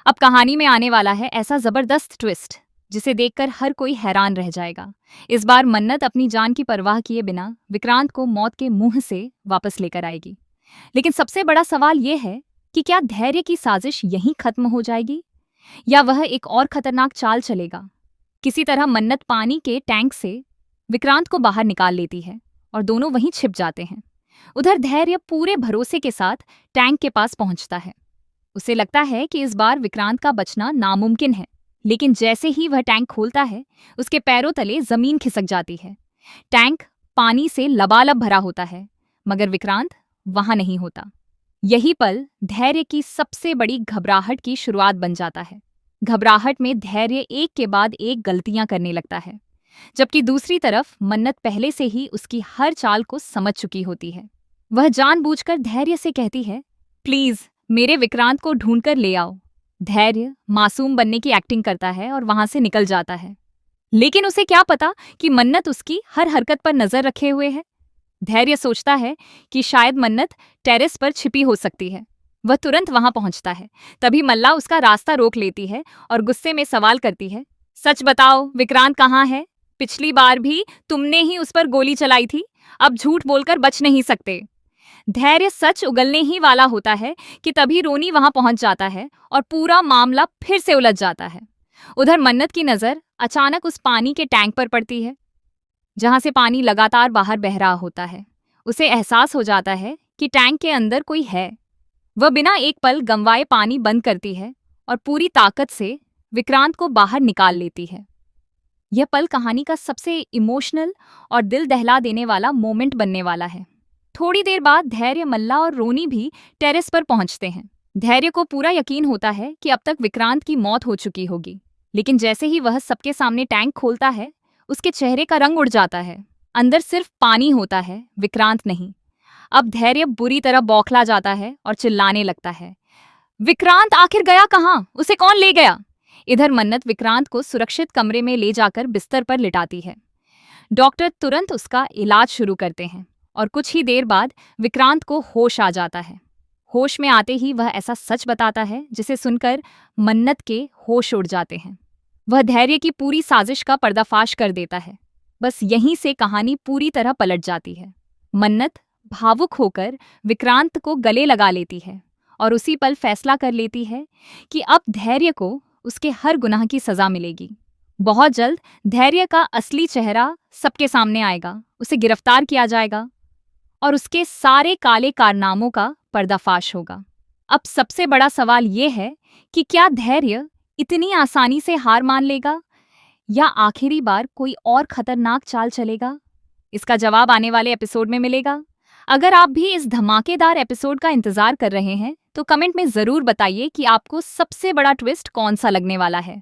अब कहानी में आने वाला है ऐसा जबरदस्त ट्विस्ट जिसे देखकर हर कोई हैरान रह जाएगा। इस बार मन्नत अपनी जान की परवाह किए बिना विक्रांत को मौत के मुंह से वापस लेकर आएगी। लेकिन सबसे बड़ा सवाल यह है कि क्या धैर्य की साजिश यहीं खत्म हो जाएगी या वह एक और खतरनाक चाल चलेगा। किसी तरह मन्नत पानी के टैंक से विक्रांत को बाहर निकाल लेती है और दोनों वहीं छिप जाते हैं। उधर धैर्य पूरे भरोसे के साथ टैंक के पास पहुंचता है। उसे लगता है कि इस बार विक्रांत का बचना नामुमकिन है, लेकिन जैसे ही वह टैंक खोलता है उसके पैरों तले जमीन खिसक जाती है। टैंक पानी से लबालब भरा होता है, मगर विक्रांत वहां नहीं होता। यही पल धैर्य की सबसे बड़ी घबराहट की शुरुआत बन जाता है। घबराहट में धैर्य एक के बाद एक गलतियां करने लगता है, जबकि दूसरी तरफ मन्नत पहले से ही उसकी हर चाल को समझ चुकी होती है। वह जानबूझकर धैर्य से कहती है, प्लीज मेरे विक्रांत को ढूंढकर ले आओ। धैर्य मासूम बनने की एक्टिंग करता है और वहां से निकल जाता है, लेकिन उसे क्या पता कि मन्नत उसकी हर हरकत पर नजर रखे हुए है। धैर्य सोचता है कि शायद मन्नत टेरेस पर छिपी हो सकती है। वह तुरंत वहां पहुंचता है। तभी मल्ला उसका रास्ता रोक लेती है और गुस्से में सवाल करती है, सच बताओ विक्रांत कहाँ है? पिछली बार भी तुमने ही उस पर गोली चलाई थी, अब झूठ बोलकर बच नहीं सकते। धैर्य सच उगलने ही वाला होता है कि तभी रोनी वहां पहुंच जाता है और पूरा मामला फिर से उलझ जाता है। उधर मन्नत की नजर अचानक उस पानी के टैंक पर पड़ती है, जहां से पानी लगातार बाहर बह रहा होता है। उसे एहसास हो जाता है कि टैंक के अंदर कोई है। वह बिना एक पल गंवाए पानी बंद करती है और पूरी ताकत से विक्रांत को बाहर निकाल लेती है। यह पल कहानी का सबसे इमोशनल और दिल दहला देने वाला मोमेंट बनने वाला है। थोड़ी देर बाद धैर्य, मल्ला और रोनी भी टेरेस पर पहुंचते हैं। धैर्य को पूरा यकीन होता है कि अब तक विक्रांत की मौत हो चुकी होगी, लेकिन जैसे ही वह सबके सामने टैंक खोलता है उसके चेहरे का रंग उड़ जाता है। अंदर सिर्फ पानी होता है, विक्रांत नहीं। अब धैर्य बुरी तरह बौखला जाता है और चिल्लाने लगता है, विक्रांत आखिर गया कहाँ? उसे कौन ले गया? इधर मन्नत विक्रांत को सुरक्षित कमरे में ले जाकर बिस्तर पर लिटाती है। डॉक्टर तुरंत उसका इलाज शुरू करते हैं और कुछ ही देर बाद विक्रांत को होश आ जाता है। होश में आते ही वह ऐसा सच बताता है जिसे सुनकर मन्नत के होश उड़ जाते हैं। वह धैर्य की पूरी साजिश का पर्दाफाश कर देता है। बस यहीं से कहानी पूरी तरह पलट जाती है। मन्नत भावुक होकर विक्रांत को गले लगा लेती है और उसी पल फैसला कर लेती है कि अब धैर्य को उसके हर गुनाह की सजा मिलेगी। बहुत जल्द धैर्य का असली चेहरा सबके सामने आएगा, उसे गिरफ्तार किया जाएगा और उसके सारे काले कारनामों का पर्दाफाश होगा। अब सबसे बड़ा सवाल यह है कि क्या धैर्य इतनी आसानी से हार मान लेगा या आखिरी बार कोई और खतरनाक चाल चलेगा? इसका जवाब आने वाले एपिसोड में मिलेगा। अगर आप भी इस धमाकेदार एपिसोड का इंतजार कर रहे हैं तो कमेंट में जरूर बताइए कि आपको सबसे बड़ा ट्विस्ट कौन सा लगने वाला है।